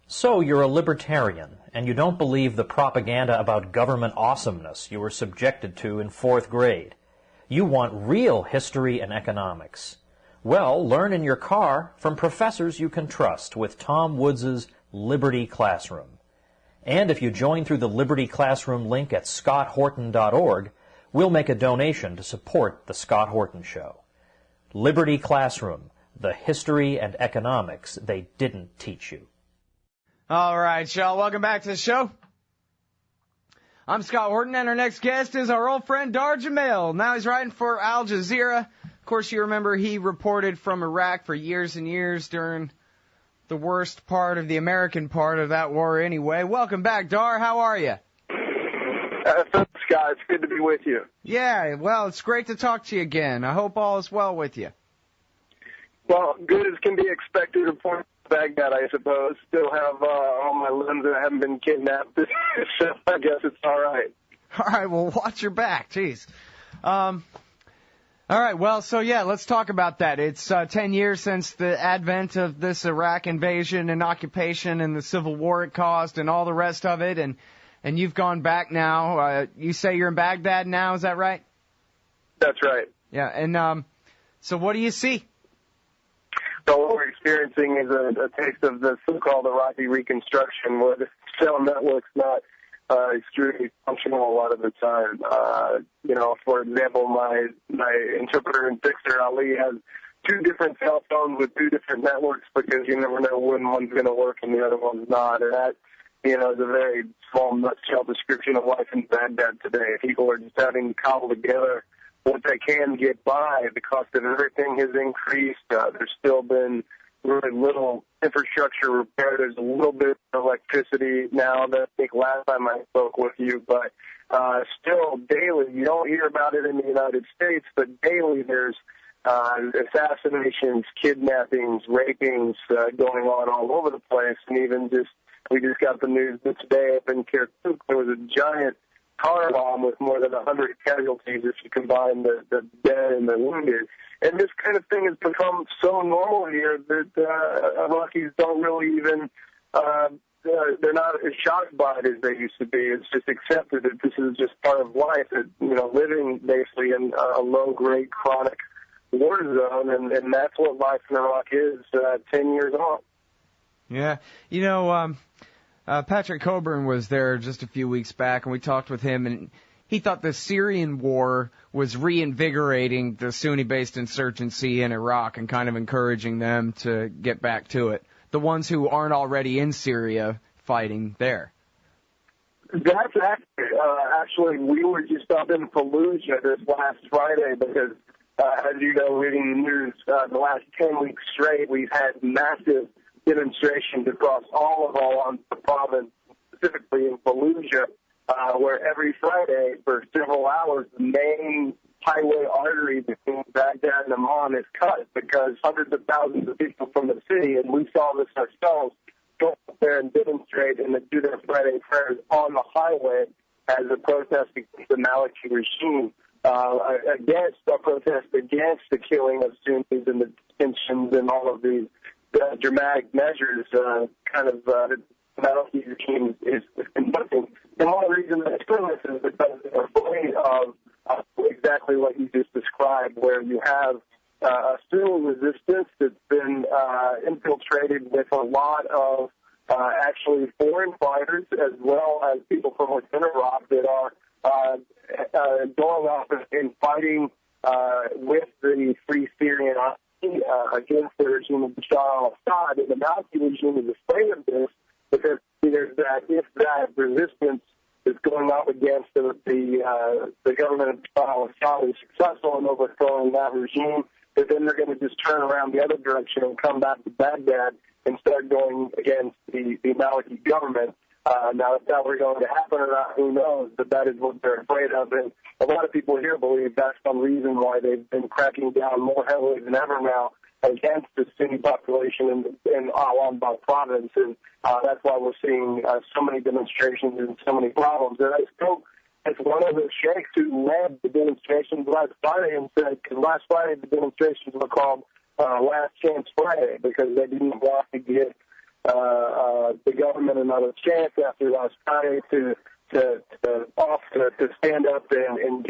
So you're a libertarian, and you don't believe the propaganda about government awesomeness you were subjected to in 4th grade. You want real history and economics. Well, learn in your car from professors you can trust with Tom Woods' Liberty Classroom. And if you join through the Liberty Classroom link at scotthorton.org, we'll make a donation to support The Scott Horton Show. Liberty Classroom, the history and economics they didn't teach you. All right, y'all, welcome back to the show. I'm Scott Horton, and our next guest is our old friend Dahr Jamail. Now he's writing for Al Jazeera. Of course, you remember he reported from Iraq for years and years during the worst part of the American part of that war anyway. Welcome back, Dahr. How are you? Thanks, Scott. It's good to be with you. Yeah, well, it's great to talk to you again. I hope all is well with you. Well, good as can be expected reporting to Baghdad, I suppose. Still have all my limbs and I haven't been kidnapped, so I guess it's all right. All right, well, watch your back. Jeez. All right, well, so yeah, let's talk about that. It's 10 years since the advent of this Iraq invasion and occupation and the civil war it caused and all the rest of it, and you've gone back now. You say you're in Baghdad now, is that right? That's right. Yeah, and so what do you see? So what we're experiencing is a taste of the so-called Iraqi reconstruction, where the cell network's not extremely functional a lot of the time. For example, my interpreter and fixer, Ali, has 2 different cell phones with 2 different networks because you never know when one's going to work and the other one's not. And that, is a very small nutshell description of life in Baghdad today. People are just having to cobble together what they can get by. The cost of everything has increased. There's still been really little infrastructure repair. There's a little bit of electricity now that I think last time I spoke with you, but still daily, you don't hear about it in the United States, but daily there's assassinations, kidnappings, rapings going on all over the place, and we just got the news that today up in Kirkuk there was a giant car bomb with more than 100 casualties if you combine the dead and the wounded. And this kind of thing has become so normal here that Iraqis don't really even, they're not as shocked by it as they used to be. It's just accepted that this is just part of life, that, living basically in a low-grade chronic war zone, and that's what life in Iraq is 10 years on. Yeah, Patrick Coburn was there just a few weeks back, and we talked with him, and he thought the Syrian war was reinvigorating the Sunni-based insurgency in Iraq and kind of encouraging them to get back to it. The ones who aren't already in Syria fighting there. That's actually, we were just up in Fallujah this last Friday because, as you know, reading the news, the last 10 weeks straight, we've had massive demonstrations across all of Al-Anbar province, specifically in Fallujah, where every Friday for several hours the main highway artery between Baghdad and Amman is cut because hundreds of thousands of people from the city, and we saw this ourselves, go up there and demonstrate and do their Friday prayers on the highway as a protest against the Maliki regime, against a protest against the killing of Sunnis and the detentions and all of these dramatic measures the Maliki regime is conducting. And one reason that it's doing this is because they're afraid of exactly what you just described, where you have a Sunni resistance that's been infiltrated with a lot of actually foreign fighters as well as people from within Iraq that are going off and fighting with the Free Syrian Army against the regime of Bashar al-Assad. And the Maliki regime is afraid of this because there's that if that resistance is going up against the government of Bashar al-Assad is successful in overthrowing that regime, that then they're going to just turn around the other direction and come back to Baghdad and start going against the Maliki government. Now, if that were going to happen or not, who knows? But that is what they're afraid of. And a lot of people here believe that's some reason why they've been cracking down more heavily than ever now against the Sunni population in Al-Anbar province. And that's why we're seeing so many demonstrations and so many problems. And I spoke as one of the sheikhs who led the demonstrations last Friday and said, because last Friday the demonstrations were called Last Chance Friday because they didn't want to get the government another chance after last Friday to stand up and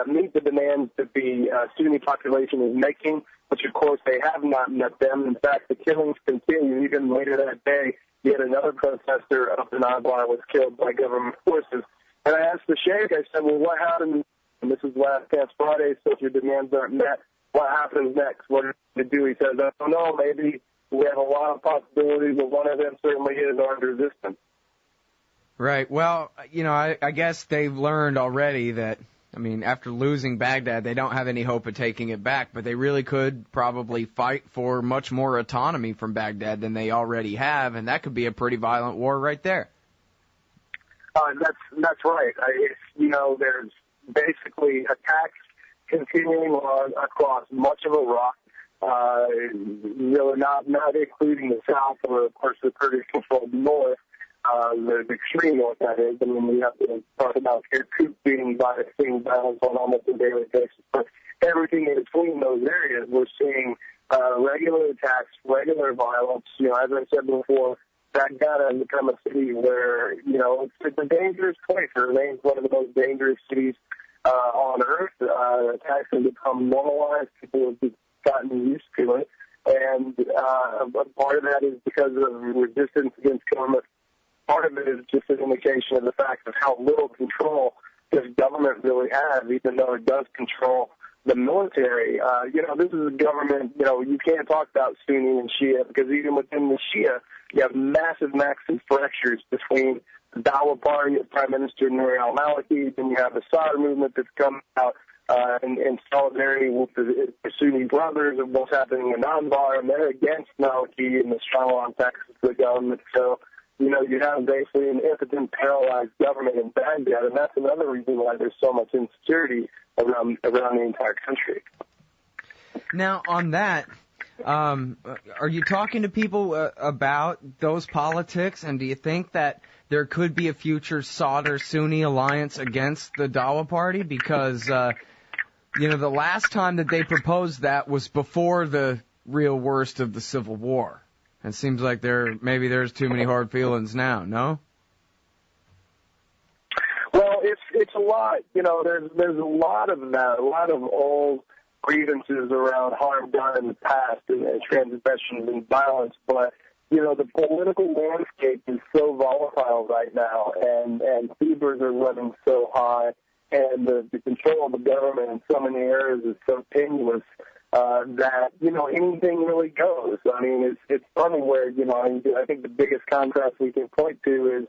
meet the demands that the Sunni population is making, which of course they have not met them. In fact, the killings continue. Even later that day, yet another protester up in Anbar was killed by government forces. And I asked the sheikh, I said, well, what happened? And this is last Friday, so if your demands aren't met, what happens next? What are you to do? He says, I don't know, maybe we have a lot of possibilities, but one of them certainly is armed resistance. Right. Well, I guess they've learned already that, after losing Baghdad, they don't have any hope of taking it back, but they really could probably fight for much more autonomy from Baghdad than they already have, and that could be a pretty violent war right there. That's right. There's basically attacks continuing on across much of Iraq, really not including the south or, of course, the Kurdish-controlled north. The extreme north, that is. We have to talk about Kirkuk being seeing violence on almost a daily basis. But everything in between those areas, we're seeing regular attacks, regular violence. As I said before, Baghdad has become a city where, it's a dangerous place. It remains one of the most dangerous cities on earth. Attacks have become normalized. People have gotten used to it. And part of that is because of resistance against government. Part of it is just an indication of the fact of how little control this government really has, even though it does control the military. This is a government, you can't talk about Sunni and Shia because even within the Shia, you have massive fractures between the Dawa party of Prime Minister Dahr al-Maliki, and you have the Sadr movement that's come out in solidarity with the Sunni brothers of what's happening in Anbar, and they're against Maliki and the strong attacks of the government. So, you have basically an impotent, paralyzed government in Baghdad, and that's another reason why there's so much insecurity around the entire country. Now, on that, are you talking to people about those politics, and do you think that there could be a future Sadr-Sunni alliance against the Dawa party? Because, the last time that they proposed that was before the real worst of the Civil War. It seems like maybe there's too many hard feelings now, no? Well, it's a lot, there's a lot of that, a lot of old grievances around harm done in the past and transgressions and violence, but, the political landscape is so volatile right now, and fevers are running so high, and the control of the government in so many areas is so tenuous, that, anything really goes. It's funny where, I think the biggest contrast we can point to is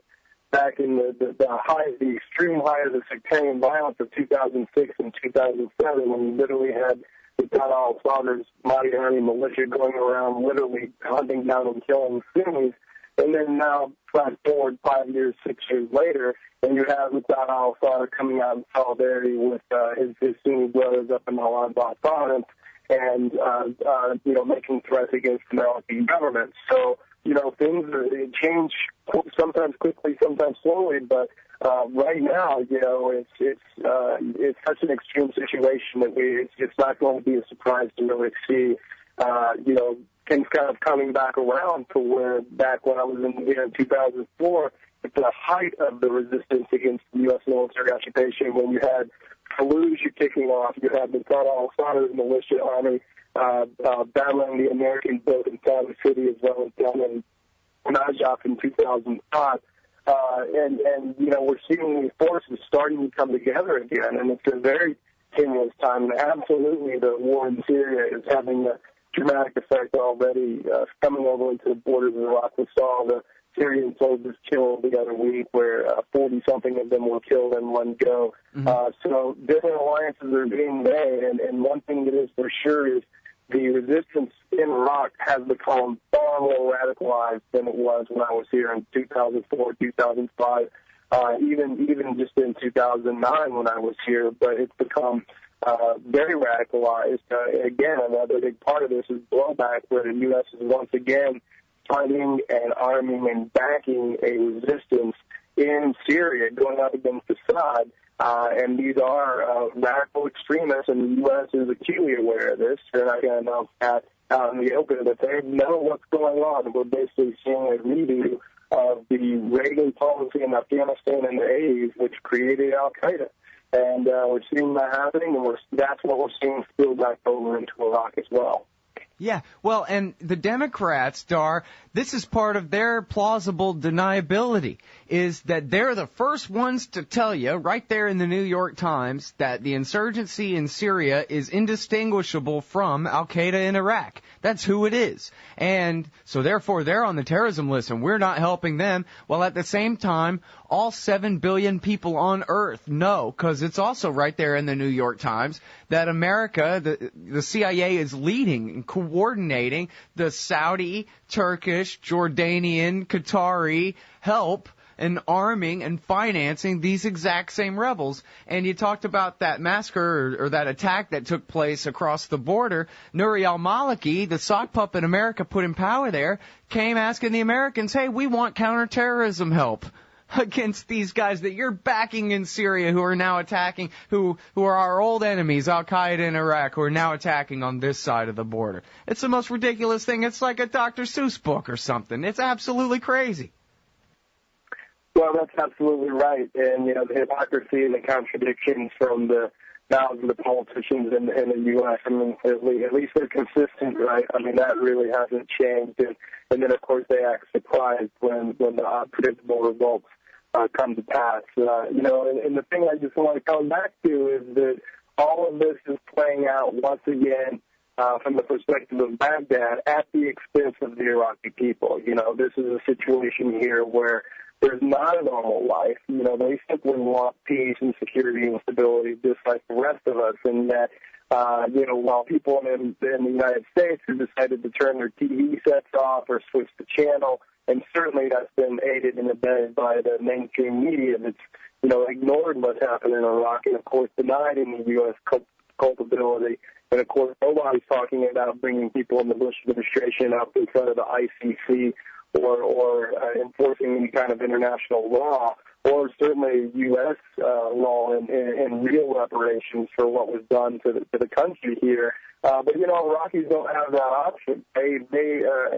back in the extreme high of the sectarian violence of 2006 and 2007, when you literally had the Dahr al-Sadr's Mahdi Army militia going around literally hunting down and killing Sunnis. And then now, fast forward 5 years, 6 years later, and you have Dahr al-Sadr coming out in solidarity with his Sunni brothers up in al-Anbar province, and, making threats against the Maliki government. So, things change sometimes quickly, sometimes slowly, but right now, it's such an extreme situation that it's not going to be a surprise to really see, things kind of coming back around to where back when I was in 2004, at the height of the resistance against the U.S. military occupation, when you had Fallujah kicking off, you had the Dahr al-Sadr militia army battling the Americans both in Saudi City as well as down in Najaf in 2005. And we're seeing these forces starting to come together again, and it's a very tenuous time. And absolutely, the war in Syria is having a dramatic effect already, coming over into the borders of Iraq. We saw the Syrian soldiers killed the other week, where 40-something of them were killed in one go. Mm-hmm. So different alliances are being made, and one thing that is for sure is the resistance in Iraq has become far more radicalized than it was when I was here in 2004, 2005, even just in 2009 when I was here. But it's become very radicalized. Again, another big part of this is blowback, where the U.S. is once again funding and arming and backing a resistance in Syria going up against Assad. And these are radical extremists, and the U.S. is acutely aware of this. They're not going to announce that out in the open, but they know what's going on. We're basically seeing a redo of the Reagan policy in Afghanistan and the 80s, which created al-Qaeda. And we're seeing that happening, and that's what we're seeing spill back over into Iraq as well. Yeah, well, and the Democrats, Dahr, this is part of their plausible deniability, is that they're the first ones to tell you, right there in the New York Times, that the insurgency in Syria is indistinguishable from al-Qaeda in Iraq. That's who it is. And so therefore they're on the terrorism list, and we're not helping them. While at the same time, all 7 billion people on Earth know, because it's also right there in the New York Times, that America, the CIA is leading and coordinating the Saudi, Turkish, Jordanian, Qatari help and arming and financing these exact same rebels. And you talked about that massacre or that attack that took place across the border. Nouri al-Maliki, the sock puppet America put in power there, came asking the Americans, hey, we want counterterrorism help against these guys that you're backing in Syria who are now attacking, who are our old enemies, al-Qaeda in Iraq, who are now attacking on this side of the border. It's the most ridiculous thing. It's like a Dr. Seuss book or something. It's absolutely crazy. Well, that's absolutely right. And, the hypocrisy and the contradictions from the mouths of the politicians in the U.S., I mean, at least they're consistent, right? I mean, that really hasn't changed. And then, of course, they act surprised when the unpredictable results come to pass. And the thing I just want to come back to is that all of this is playing out once again from the perspective of Baghdad at the expense of the Iraqi people. This is a situation here where there's not a normal life. They simply want peace and security and stability just like the rest of us. And that, while people in the United States have decided to turn their TV sets off or switch the channel, and certainly that's been aided and abetted by the mainstream media that's, ignored what's happened in Iraq and, of course, denied any U.S. culpability. And, of course, nobody's talking about bringing people in the Bush administration up in front of the ICC or enforcing any kind of international law, or certainly U.S. law and real reparations for what was done to the country here. But, Iraqis don't have that option. They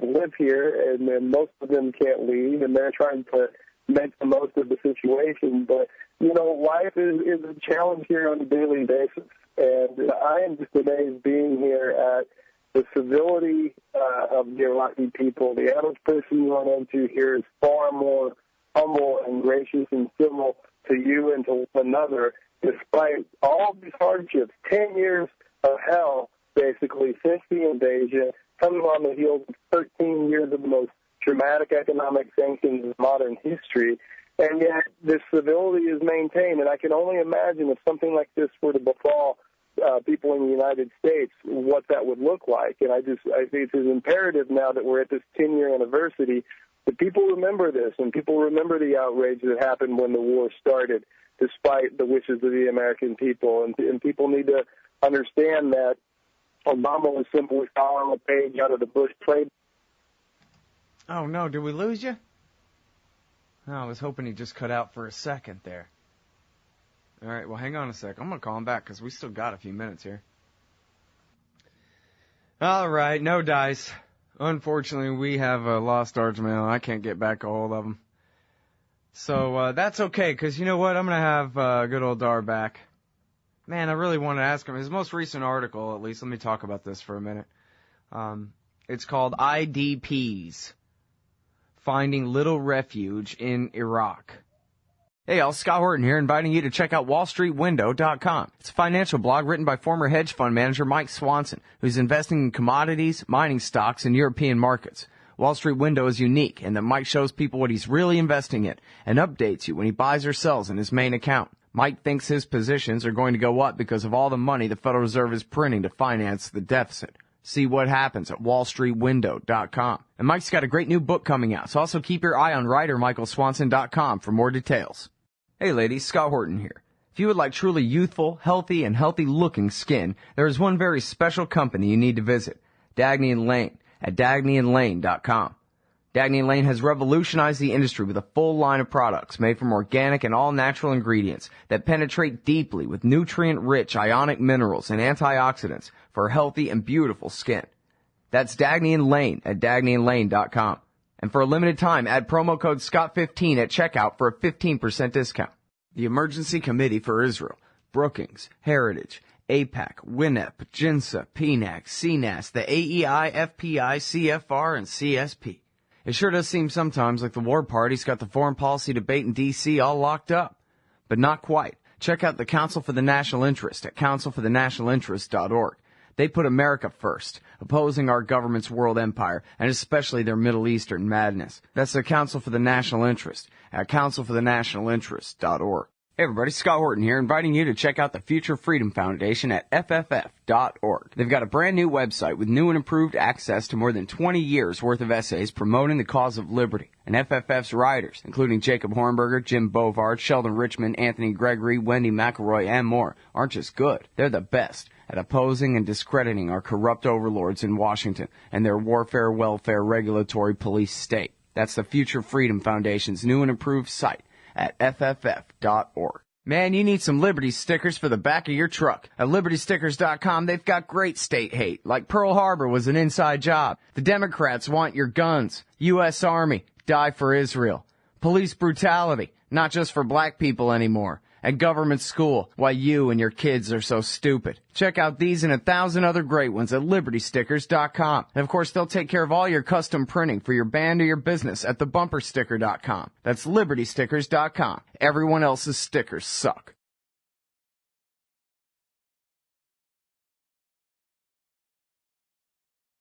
live here, and then most of them can't leave, and they're trying to make the most of the situation. But, life is a challenge here on a daily basis. And I am just amazed being here at the civility of the Iraqi people. The average person you run into here is far more humble and gracious and civil to you and to one another, despite all of these hardships. 10 years of hell, basically, since the invasion, coming on the heels of 13 years of the most dramatic economic sanctions in modern history. And yet this civility is maintained. And I can only imagine if something like this were to befall people in the United States, what that would look like. And I think it's imperative now that we're at this 10-year anniversary that people remember this and people remember the outrage that happened when the war started, despite the wishes of the American people. And people need to understand that Obama was simply following a page out of the Bush playbook. Oh, no, did we lose you? Oh, I was hoping he just cut out for a second there. All right, well, hang on a sec. I'm going to call him back because we still got a few minutes here. All right, no dice. Unfortunately, we have lost Dahr Jamail. I can't get back a hold of him. So that's okay, because you know what? I'm going to have good old Dahr back. Man, I really want to ask him. His most recent article, at least, let me talk about this for a minute. It's called IDPs, Finding Little Refuge in Iraq. Hey, y'all, Scott Horton here, inviting you to check out WallStreetWindow.com. It's a financial blog written by former hedge fund manager Mike Swanson, who's investing in commodities, mining stocks, and European markets. Wall Street Window is unique in that Mike shows people what he's really investing in and updates you when he buys or sells in his main account. Mike thinks his positions are going to go up because of all the money the Federal Reserve is printing to finance the deficit. See what happens at WallStreetWindow.com. And Mike's got a great new book coming out, so also keep your eye on WriterMichaelSwanson.com for more details. Hey ladies, Scott Horton here. If you would like truly youthful, healthy, and healthy-looking skin, there is one very special company you need to visit, Dagny & Lane at DagnyandLane.com. Dagny & Lane has revolutionized the industry with a full line of products made from organic and all-natural ingredients that penetrate deeply with nutrient-rich ionic minerals and antioxidants for healthy and beautiful skin. That's Dagny & Lane at DagnyandLane.com. And for a limited time, add promo code SCOTT15 at checkout for a 15% discount. The Emergency Committee for Israel, Brookings, Heritage, AIPAC, WINEP, JINSA, PNAC, CNAS, the AEI, FPI, CFR, and CSP. It sure does seem sometimes like the war party's got the foreign policy debate in D.C. all locked up. But not quite. Check out the Council for the National Interest at councilforthenationalinterest.org. They put America first, opposing our government's world empire, and especially their Middle Eastern madness. That's the Council for the National Interest at councilforthenationalinterest.org. Hey everybody, Scott Horton here, inviting you to check out the Future Freedom Foundation at FFF.org. They've got a brand new website with new and improved access to more than 20 years worth of essays promoting the cause of liberty. And FFF's writers, including Jacob Hornberger, Jim Bovard, Sheldon Richmond, Anthony Gregory, Wendy McElroy, and more, aren't just good. They're the best at opposing and discrediting our corrupt overlords in Washington and their warfare, welfare, regulatory police state. That's the Future Freedom Foundation's new and improved site at FFF.org. Man, you need some Liberty stickers for the back of your truck. At LibertyStickers.com, they've got great state hate, like Pearl Harbor was an inside job. The Democrats want your guns. U.S. Army, die for Israel. Police brutality, not just for black people anymore. And government school, why you and your kids are so stupid. Check out these and 1,000 other great ones at LibertyStickers.com. And of course, they'll take care of all your custom printing for your band or your business at TheBumperSticker.com. That's LibertyStickers.com. Everyone else's stickers suck.